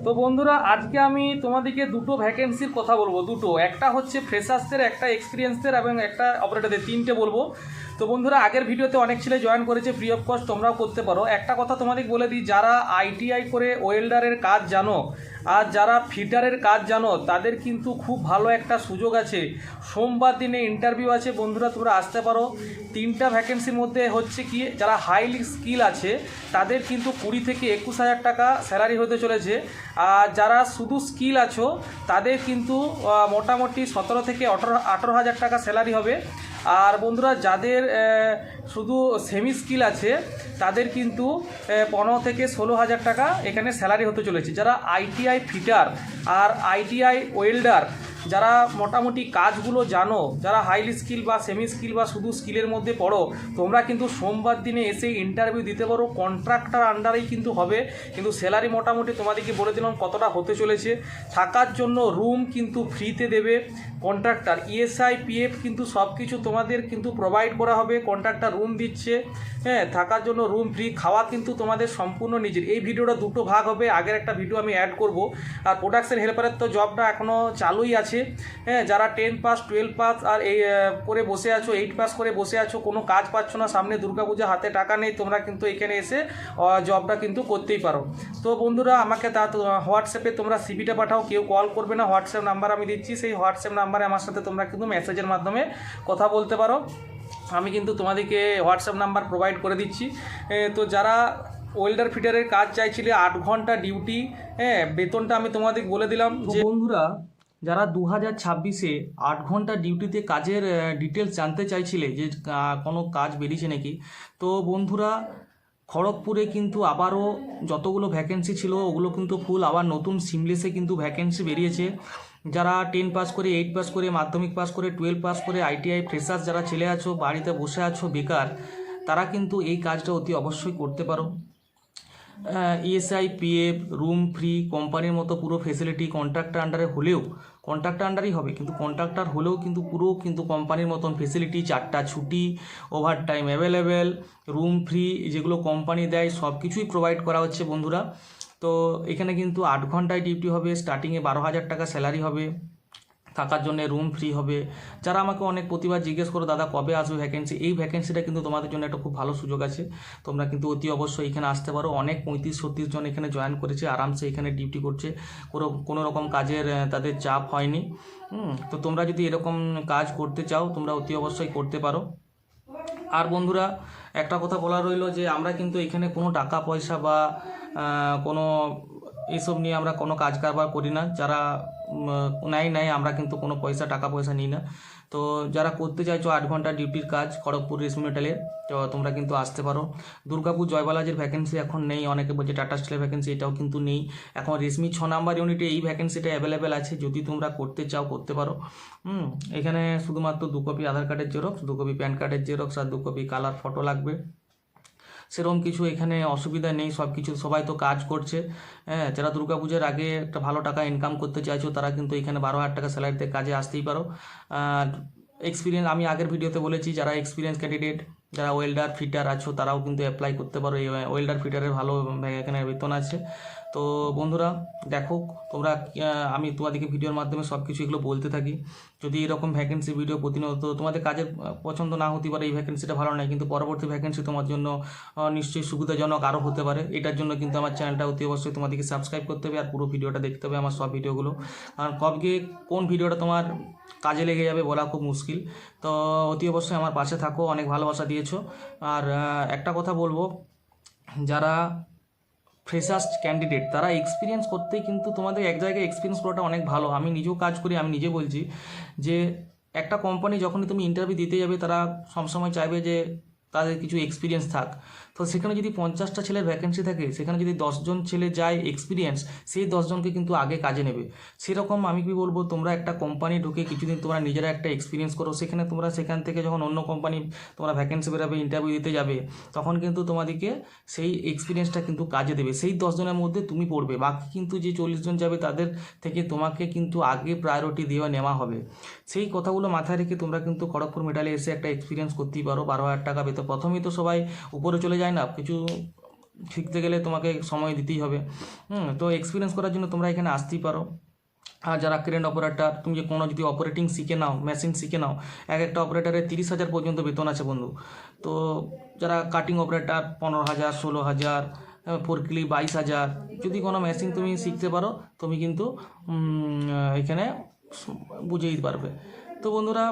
তো বন্ধুরা আজকে আমি তোমাদেরকে দুটো ভ্যাকেন্সির কথা বলবো। দুটো, একটা হচ্ছে ফ্রেশার্সদের, একটা এক্সপিরিয়েন্সদের এবং একটা অপারেটরদের, তিনটে বলবো। তো বন্ধুরা আগের ভিডিওতে অনেক ছেলে জয়েন করেছে ফ্রি অফ কস্ট, তোমরাও করতে পারো। একটা কথা তোমাদের বলে দিই, যারা আইটিআই করে ওয়েল্ডারের কাজ জানো আর যারা ফিটারের কাজ জানো তাদের কিন্তু খুব ভালো একটা সুযোগ আছে। সোমবার দিনে ইন্টারভিউ আছে বন্ধুরা, তোমরা আসতে পারো। তিনটা ভ্যাকেন্সির মধ্যে হচ্ছে কি, যারা হাইলি স্কিল আছে তাদের কিন্তু 20 থেকে 21,000 টাকা স্যালারি হতে চলেছে। আর যারা শুধু স্কিল আছো তাদের কিন্তু মোটামুটি 17 থেকে 18,000 টাকা স্যালারি হবে। আর বন্ধুরা যাদের শুধু সেমি স্কিল আছে তাদের কিন্তু 15 থেকে 16,000 টাকা এখানে স্যালারি হতে চলেছে। যারা আইটিআই ফিটার আর আইটিআই ওয়েল্ডার, যারা মোটামুটি কাজগুলো জানো, যারা হাইলি স্কিল বা সেমি স্কিল বা শুধু স্কিলের মধ্যে পড়ো, তোমরা কিন্তু সোমবার দিনে এসে ইন্টারভিউ দিতে পারো। কন্ট্রাক্টর আন্ডারেই কিন্তু হবে, কিন্তু স্যালারি মোটামুটি তোমাদেরকে বলে দিলাম কতটা হতে চলেছে। থাকার জন্য রুম কিন্তু ফ্রিতে দেবে কন্ট্রাক্টর। ইএসআই পিএফ কিন্তু সব কিছু তোমাদের কিন্তু প্রোভাইড করা হবে, কন্ট্রাক্টর রুম দিচ্ছে। হ্যাঁ, থাকার জন্য রুম ফ্রি, খাওয়া কিন্তু তোমাদের সম্পূর্ণ নিজের। এই ভিডিওটা দুটো ভাগ হবে, আগের একটা ভিডিও আমি অ্যাড করব। আর প্রোডাকশন হেল্পারের তো জবটা এখনও চালুই আছে। হ্যাঁ, যারা 10 পাস 12 পাস আর এই করে বসে আছো, 8 পাস করে বসে আছো, কোনো কাজ পাচ্ছ না, সামনে দুর্গাপূজা, হাতে টাকা নেই, তোমরা কিন্তু এখানে এসে জবটা কিন্তু করতেই পারো। তো বন্ধুরা আমাকে হোয়াটসঅ্যাপে তোমরা সিভিটা পাঠাও, কেউ কল করবে না। হোয়াটসঅ্যাপ নাম্বার আমি দিচ্ছি, সেই হোয়াটসঅ্যাপ নাম্বারে আমার সাথে তোমরা কিন্তু মেসেজের মাধ্যমে কথা বলতে পারো। আমি কিন্তু তোমাদেরকে হোয়াটসঅ্যাপ নাম্বার প্রোভাইড করে দিচ্ছি। তো যারা ওয়েল্ডার ফিটারের কাজ চাইছিলে 8 ঘন্টা ডিউটি, হ্যাঁ, বেতনটা আমি তোমাদের বলে দিলাম। যে বন্ধুরা যারা 2026-এ 8 ঘন্টা ডিউটিতে কাজের ডিটেলস জানতে চাইছিলে যে কোনো কাজ বেরিয়েছে নাকি, তো বন্ধুরা খড়গপুরে কিন্তু আবারও যতগুলো ভ্যাকেন্সি ছিল ওগুলো কিন্তু ফুল, আবার নতুন সিমলেসে কিন্তু ভ্যাকেন্সি বেরিয়েছে। যারা 10 পাস করে, 8 পাস করে, মাধ্যমিক পাস করে, 12 পাস করে, আইটিআই ফ্রেশার্স যারা ছেলে আছো, বাড়িতে বসে আছো বেকার, তারা কিন্তু এই কাজটা অতি অবশ্যই করতে পারো। ইএসআই পিএফ, রুম ফ্রি, কোম্পানির মতো পুরো ফেসিলিটি। কন্ট্রাক্টর আন্ডারে হলেও, কন্ট্রাক্টর আন্ডারই হবে কিন্তু কন্ট্রাক্টর হলেও কিন্তু পুরো কিন্তু কোম্পানির মতন ফেসিলিটি, 4টা ছুটি, over time available, room free, যেগুলো কোম্পানি দেয় সব কিছুই প্রোভাইড করা হচ্ছে বন্ধুরা। তো এখানে কিন্তু 8 ঘন্টায় ডিউটি হবে, স্টার্টিংয়ে 12,000 টাকা স্যালারি হবে, থাকার জন্য রুম ফ্রি হবে। যারা আমাকে অনেক প্রতিবার জিজ্ঞেস করো দাদা কবে আসবে ভ্যাকেন্সি, এই ভ্যাকেন্সিটা কিন্তু তোমাদের জন্য একটা খুব ভালো সুযোগ আছে। তোমরা কিন্তু অতি অবশ্যই এখানে আসতে পারো। অনেক 35-36 জন এখানে জয়েন করেছে, আরামসে এখানে ডিউটি করছে, কোনো রকম কাজের তাদের চাপ হয়নি। তো তোমরা যদি এরকম কাজ করতে চাও তোমরা অতি অবশ্যই করতে পারো। আর বন্ধুরা একটা কথা বলা রইলো যে আমরা কিন্তু এখানে কোনো টাকা পয়সা বা কোনো এইসব নিয়ে আমরা কোনো কাজ কারবার করি না। যারা নাই আমরা কিন্তু কোনো টাকা পয়সা নিই না। তো যারা করতে চাইছো 8 ঘন্টা ডিউটির কাজ খড়গপুর রেশমি মেটালের, তো তোমরা কিন্তু আসতে পারো। দুর্গাপুর জয়বালাজের ভ্যাকেন্সি এখন নেই, অনেকে বলছে টাটা স্টিলের ভ্যাকেন্সি, এটাও কিন্তু নেই এখন। রেশমি 6 নাম্বার ইউনিটে এই ভ্যাকেন্সিটা অ্যাভেলেবেল আছে, যদি তোমরা করতে চাও করতে পারো। এখানে শুধুমাত্র 2 কপি আধার কার্ডের জেরক্স, 2 কপি প্যান কার্ডের জেরক্স আর 2 কপি কালার ফটো লাগবে। সেরকম কিছু এখানে অসুবিধা নেই, সব কিছু সবাই তো কাজ করছে। হ্যাঁ, যারা দুর্গাপূজার আগে একটা ভালো টাকা ইনকাম করতে চাইছো তারা কিন্তু এখানে 12,000 টাকা স্যালারিতে কাজে আসতেই পারো। এক্সপিরিয়েন্স আমি আগের ভিডিওতে বলেছি, যারা এক্সপিরিয়েন্স ক্যান্ডিডেট, যারা ওয়েল্ডার ফিটার আছো তারাও কিন্তু অ্যাপ্লাই করতে পারো। এই ওয়েল্ডার ফিটারের ভালো এখানে বেতন আছে। তো বন্ধুরা দেখো তোমরা, আমি তোমাদেরকে ভিডিওর মাধ্যমে সব কিছু এগুলো বলতে থাকি। যদি এরকম ভ্যাকেন্সি ভিডিও প্রতিনিয়ত তোমাদের কাজের পছন্দ না হতে পারে, এই ভ্যাকেন্সিটা ভালো নয়, কিন্তু পরবর্তী ভ্যাকেন্সি তোমার জন্য নিশ্চয়ই সুবিধাজনক আরও হতে পারে। এটার জন্য কিন্তু আমার চ্যানেলটা অতি অবশ্যই তোমাদেরকে সাবস্ক্রাইব করতে হবে আর পুরো ভিডিওটা দেখতে হবে, আমার সব ভিডিওগুলো। কারণ কবে কোন ভিডিওটা তোমার কাজে লেগে যাবে বলা খুব মুশকিল। তো অতি অবশ্যই আমার পাশে থাকো, অনেক ভালোবাসা দিয়েছো। আর একটা কথা বলবো, যারা ফ্রেশার্স ক্যান্ডিডেট তারা এক্সপিরিয়েন্স করতেই কিন্তু তোমাদের এক জায়গায় এক্সপিরিয়েন্স করাটা অনেক ভালো। আমি নিজেও কাজ করি, আমি নিজে বলছি যে একটা কোম্পানি যখনই তুমি ইন্টারভিউ দিতে যাবে তারা সবসময় চাইবে যে তাদের কিছু এক্সপিরিয়েন্স থাক। তো সেখানে যদি 50টা ছেলের ভ্যাকেন্সি থাকে, সেখানে যদি 10 জন ছেলে যায় এক্সপিরিয়েন্স, সেই 10 জনকে কিন্তু আগে কাজে নেবে। সেরকম আমি কি বলবো, তোমরা একটা কোম্পানি ঢুকে কিছুদিন তোমরা নিজেরা একটা এক্সপিরিয়েন্স করো, সেখান থেকে যখন অন্য কোম্পানি তোমরা ভ্যাকেন্সি বেরোবে, ইন্টারভিউ দিতে যাবে, তখন কিন্তু তোমাদেরকে সেই এক্সপিরিয়েন্সটা কিন্তু কাজে দেবে। সেই 10 জনের মধ্যে তুমি পড়বে, বাকি কিন্তু যে 40 জন যাবে তাদের থেকে তোমাকে কিন্তু আগে প্রায়োরিটি দিয়ে নেওয়া হবে। সেই কথাগুলো মাথায় রেখে তোমরা কিন্তু খড়গপুর মেটালে এসে একটা এক্সপিরিয়েন্স করতেই পারো। 12,000 টাকা বেতন, প্রথমেই তো সবাই উপরে চলে যায় না, কিছু শিখতে গেলে তোমাকে সময় দিতেই হবে। তো এক্সপিরিয়েন্স করার জন্য তোমরা এখানে আসতেই পারো। আর যারা ক্রেন অপারেটর, তুমি যে কোনো যদি অপারেটিং শিখে নাও, মেশিন শিখে নাও, এক একটা অপারেটারের 30,000 পর্যন্ত বেতন আছে বন্ধু। তো যারা কাটিং অপারেটর 15,000, 16,000, ফোরক্লি 22,000, যদি কোনো মেশিন তুমি শিখতে পারো তুমি কিন্তু এখানে বুঝেই পারবে। তো বন্ধুরা,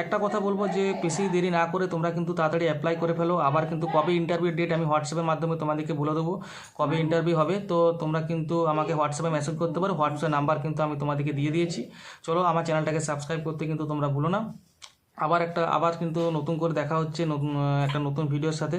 একটা কথা বলবো যে বেশি দেরি না করে তোমরা কিন্তু তাড়াতাড়ি অ্যাপ্লাই করে ফেলো। আবার কিন্তু কবে ইন্টারভিউর ডেট আমি হোয়াটসঅ্যাপের মাধ্যমে তোমাদেরকে বলে দেবো কবে ইন্টারভিউ হবে। তো তোমরা কিন্তু আমাকে হোয়াটসঅ্যাপে মেসেজ করতে পারো, হোয়াটসঅ্যাপ নাম্বার কিন্তু আমি তোমাদেরকে দিয়ে দিয়েছি। চলো, আমার চ্যানেলটাকে সাবস্ক্রাইব করতে কিন্তু তোমরা ভুলো না। আবার কিন্তু নতুন করে দেখা হচ্ছে একটা নতুন ভিডিওর সাথে।